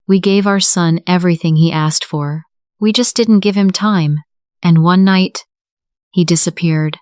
We gave our son everything he asked for. We just didn't give him time. And one night, he disappeared.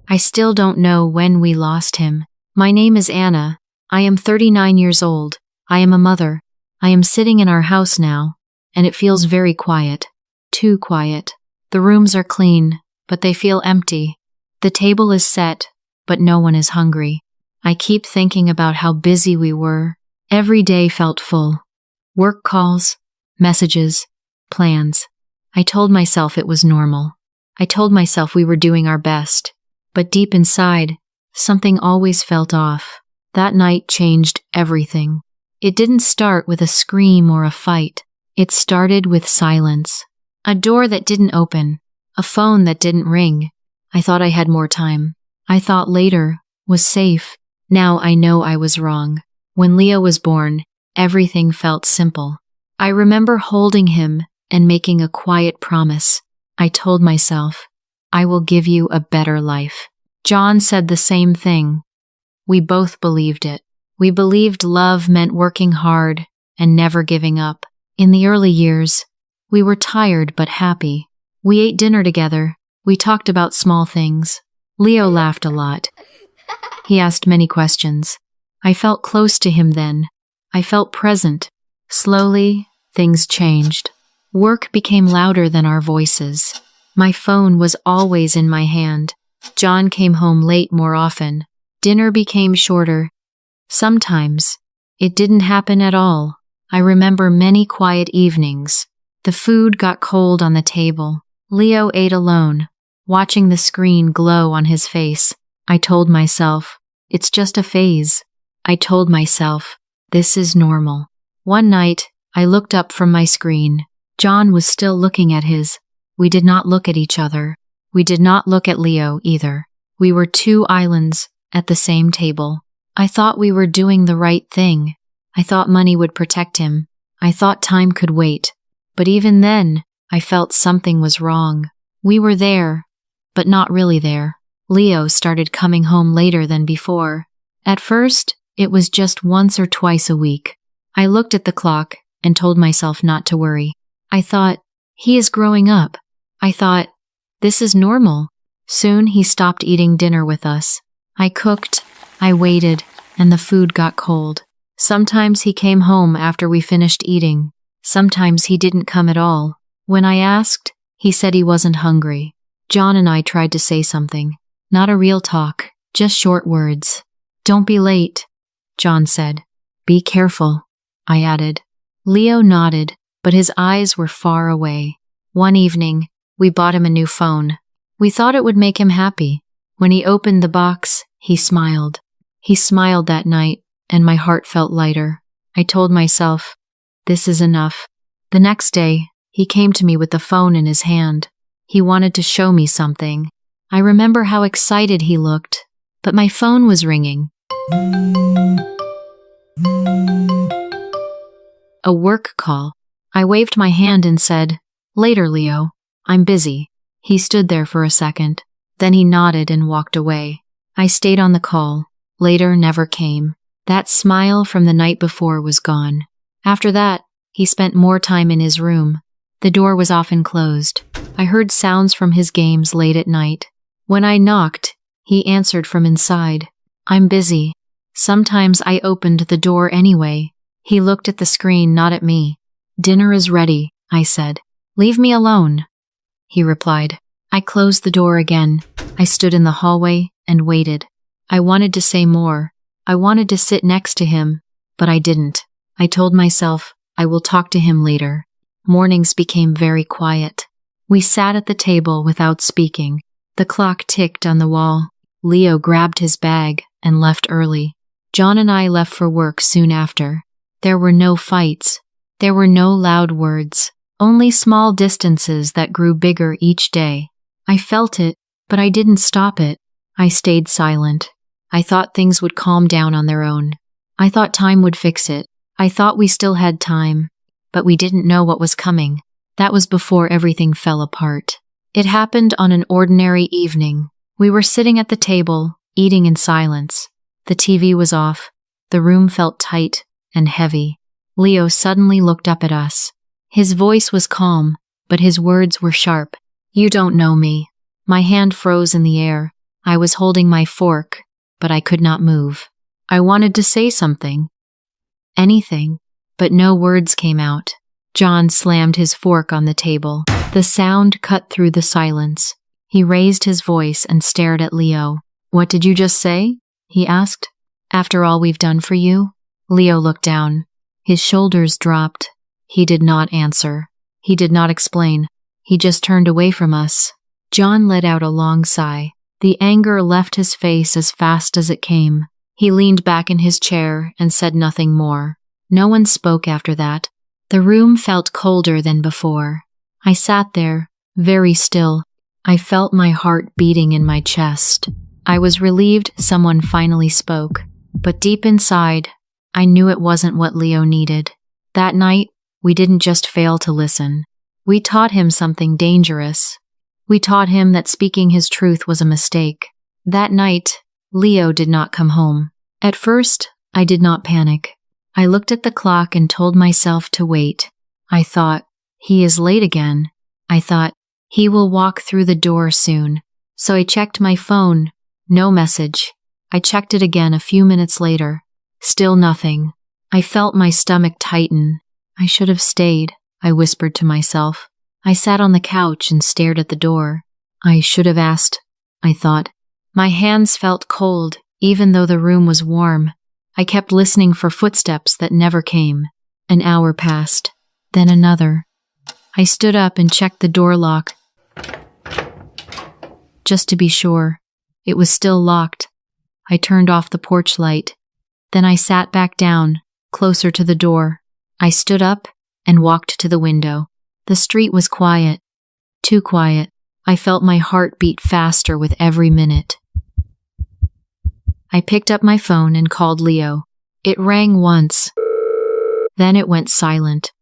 I still don't know when we lost him. My name is Anna. I am 39 years old. I am a mother. I am sitting in our house now, and it feels very quiet. Too quiet. The rooms are clean, but they feel empty. The table is set, but no one is hungry. I keep thinking about how busy we were. Every day felt full. Work calls, messages, plans. I told myself it was normal. I told myself we were doing our best. But deep inside, something always felt off. That night changed everything. It didn't start with a scream or a fight. It started with silence. A door that didn't open. A phone that didn't ring. I thought I had more time. I thought later was safe. Now I know I was wrong. When Leo was born, everything felt simple. I remember holding him and making a quiet promise. I told myself, I will give you a better life. John said the same thing. We both believed it. We believed love meant working hard and never giving up. In the early years, we were tired but happy. We ate dinner together. We talked about small things. Leo laughed a lot. He asked many questions. I felt close to him then. I felt present. Slowly, things changed. Work became louder than our voices. My phone was always in my hand. John came home late more often. Dinner became shorter. Sometimes, it didn't happen at all. I remember many quiet evenings. The food got cold on the table. Leo ate alone, watching the screen glow on his face. I told myself, it's just a phase. I told myself, this is normal. One night, I looked up from my screen. John was still looking at his. We did not look at each other. We did not look at Leo either. We were two islands at the same table. I thought we were doing the right thing. I thought money would protect him. I thought time could wait. But even then, I felt something was wrong. We were there, but not really there. Leo started coming home later than before. At first, it was just once or twice a week. I looked at the clock and told myself not to worry. I thought, he is growing up. I thought, this is normal. Soon he stopped eating dinner with us. I cooked, I waited, and the food got cold. Sometimes he came home after we finished eating. Sometimes he didn't come at all. When I asked, he said he wasn't hungry. John and I tried to say something. Not a real talk, just short words. Don't be late, John said. Be careful, I added. Leo nodded, but his eyes were far away. One evening, we bought him a new phone. We thought it would make him happy. When he opened the box, he smiled. He smiled that night, and my heart felt lighter. I told myself, this is enough. The next day, he came to me with the phone in his hand. He wanted to show me something. I remember how excited he looked, but my phone was ringing. A work call. I waved my hand and said, later, Leo. I'm busy. He stood there for a second. Then he nodded and walked away. I stayed on the call. Later never came. That smile from the night before was gone. After that, he spent more time in his room. The door was often closed. I heard sounds from his games late at night. When I knocked, he answered from inside. I'm busy. Sometimes I opened the door anyway. He looked at the screen, not at me. Dinner is ready, I said. Leave me alone, he replied. I closed the door again. I stood in the hallway and waited. I wanted to say more. I wanted to sit next to him, but I didn't. I told myself, I will talk to him later. Mornings became very quiet. We sat at the table without speaking. The clock ticked on the wall. Leo grabbed his bag and left early. John and I left for work soon after. There were no fights. There were no loud words. Only small distances that grew bigger each day. I felt it, but I didn't stop it. I stayed silent. I thought things would calm down on their own. I thought time would fix it. I thought we still had time, but we didn't know what was coming. That was before everything fell apart. It happened on an ordinary evening. We were sitting at the table, eating in silence. The TV was off. The room felt tight and heavy. Leo suddenly looked up at us. His voice was calm, but his words were sharp. You don't know me. My hand froze in the air. I was holding my fork, but I could not move. I wanted to say something. Anything, but no words came out. John slammed his fork on the table. The sound cut through the silence. He raised his voice and stared at Leo. What did you just say? He asked. After all we've done for you? Leo looked down. His shoulders dropped. He did not answer. He did not explain. He just turned away from us. John let out a long sigh. The anger left his face as fast as it came. He leaned back in his chair and said nothing more. No one spoke after that. The room felt colder than before. I sat there, very still. I felt my heart beating in my chest. I was relieved someone finally spoke, but deep inside, I knew it wasn't what Leo needed. That night, we didn't just fail to listen. We taught him something dangerous. We taught him that speaking his truth was a mistake. That night, Leo did not come home. At first, I did not panic. I looked at the clock and told myself to wait. I thought, he is late again. I thought, he will walk through the door soon. So I checked my phone. No message. I checked it again a few minutes later. Still nothing. I felt my stomach tighten. I should have stayed, I whispered to myself. I sat on the couch and stared at the door. I should have asked, I thought. My hands felt cold, even though the room was warm. I kept listening for footsteps that never came. An hour passed, then another. I stood up and checked the door lock. Just to be sure, it was still locked. I turned off the porch light. Then I sat back down, closer to the door. I stood up and walked to the window. The street was quiet. Too quiet. I felt my heart beat faster with every minute. I picked up my phone and called Leo. It rang once. Then it went silent.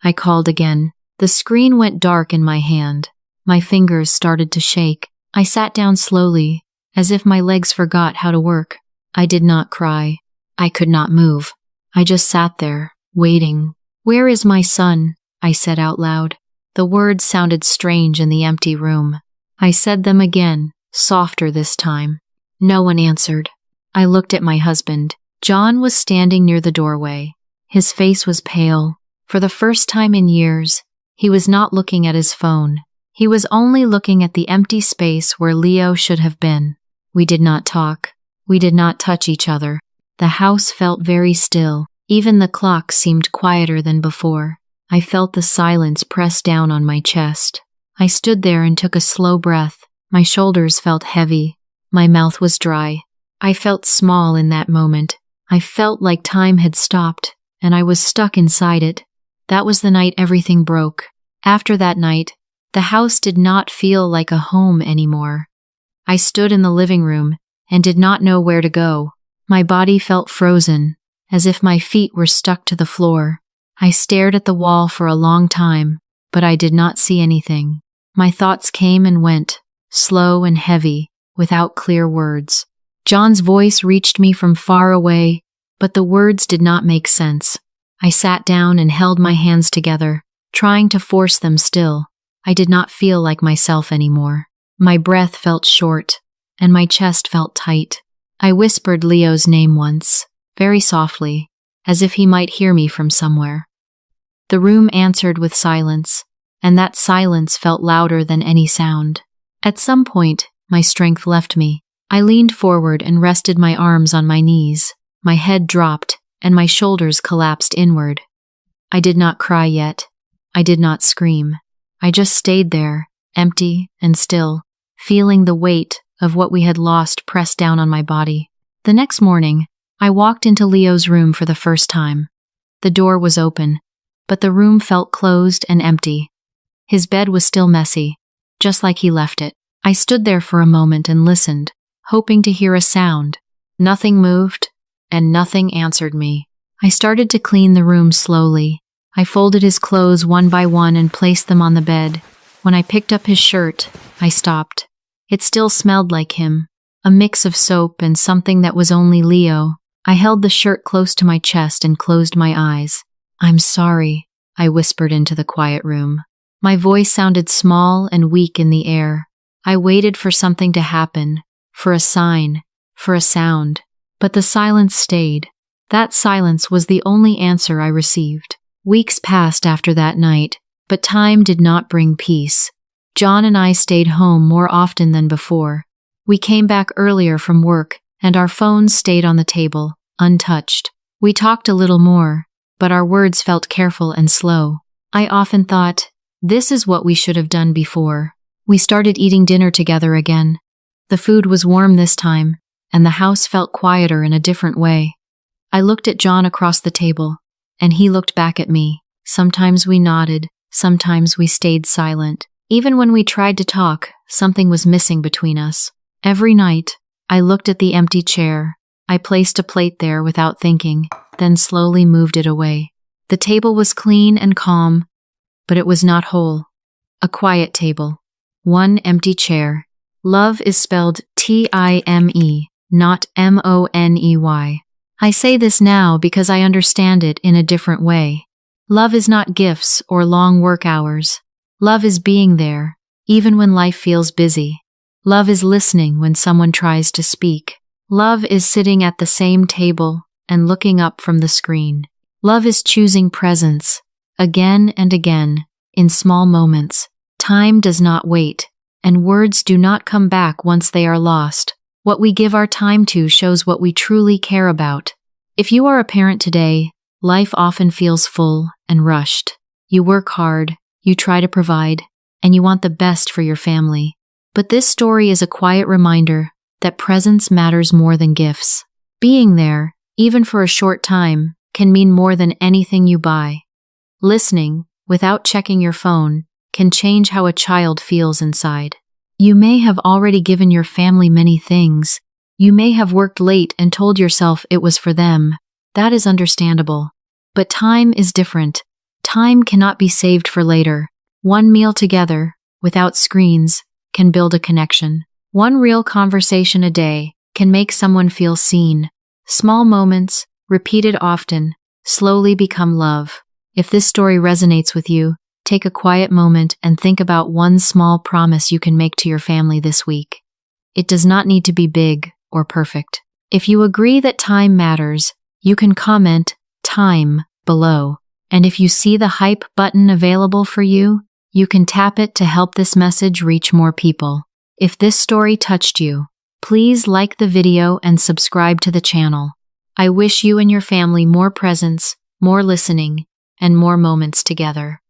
I called again. The screen went dark in my hand. My fingers started to shake. I sat down slowly, as if my legs forgot how to work. I did not cry. I could not move. I just sat there, waiting. Where is my son? I said out loud. The words sounded strange in the empty room. I said them again, softer this time. No one answered. I looked at my husband. John was standing near the doorway. His face was pale. For the first time in years, he was not looking at his phone. He was only looking at the empty space where Leo should have been. We did not talk. We did not touch each other. The house felt very still. Even the clock seemed quieter than before. I felt the silence press down on my chest. I stood there and took a slow breath. My shoulders felt heavy. My mouth was dry. I felt small in that moment. I felt like time had stopped, and I was stuck inside it. That was the night everything broke. After that night, the house did not feel like a home anymore. I stood in the living room and did not know where to go. My body felt frozen, as if my feet were stuck to the floor. I stared at the wall for a long time, but I did not see anything. My thoughts came and went, slow and heavy, without clear words. John's voice reached me from far away, but the words did not make sense. I sat down and held my hands together, trying to force them still. I did not feel like myself anymore. My breath felt short, and my chest felt tight. I whispered Leo's name once, very softly, as if he might hear me from somewhere. The room answered with silence, and that silence felt louder than any sound. At some point, my strength left me. I leaned forward and rested my arms on my knees. My head dropped, and my shoulders collapsed inward. I did not cry yet. I did not scream. I just stayed there, empty and still, feeling the weight of what we had lost pressed down on my body. The next morning, I walked into Leo's room for the first time. The door was open, but the room felt closed and empty. His bed was still messy, just like he left it. I stood there for a moment and listened, hoping to hear a sound. Nothing moved, and nothing answered me. I started to clean the room slowly. I folded his clothes one by one and placed them on the bed. When I picked up his shirt, I stopped. It still smelled like him, a mix of soap and something that was only Leo. I held the shirt close to my chest and closed my eyes. "I'm sorry," I whispered into the quiet room. My voice sounded small and weak in the air. I waited for something to happen, for a sign, for a sound. But the silence stayed. That silence was the only answer I received. Weeks passed after that night, but time did not bring peace. John and I stayed home more often than before. We came back earlier from work, and our phones stayed on the table, untouched. We talked a little more, but our words felt careful and slow. I often thought, this is what we should have done before. We started eating dinner together again. The food was warm this time, and the house felt quieter in a different way. I looked at John across the table, and he looked back at me. Sometimes we nodded, sometimes we stayed silent. Even when we tried to talk, something was missing between us. Every night, I looked at the empty chair. I placed a plate there without thinking, then slowly moved it away. The table was clean and calm, but it was not whole. A quiet table. One empty chair. Love is spelled T-I-M-E, not M-O-N-E-Y. I say this now because I understand it in a different way. Love is not gifts or long work hours. Love is being there, even when life feels busy. Love is listening when someone tries to speak. Love is sitting at the same table and looking up from the screen. Love is choosing presence, again and again, in small moments. Time does not wait, and words do not come back once they are lost. What we give our time to shows what we truly care about. If you are a parent today, life often feels full and rushed. You work hard, you try to provide, and you want the best for your family. But this story is a quiet reminder that presence matters more than gifts. Being there, even for a short time, can mean more than anything you buy. Listening, without checking your phone, can change how a child feels inside. You may have already given your family many things. You may have worked late and told yourself it was for them. That is understandable. But time is different. Time cannot be saved for later. One meal together, without screens, can build a connection. One real conversation a day can make someone feel seen. Small moments, repeated often, slowly become love. If this story resonates with you, take a quiet moment and think about one small promise you can make to your family this week. It does not need to be big or perfect. If you agree that time matters, you can comment "time" below. And if you see the hype button available for you, you can tap it to help this message reach more people. If this story touched you, please like the video and subscribe to the channel. I wish you and your family more presence, more listening, and more moments together.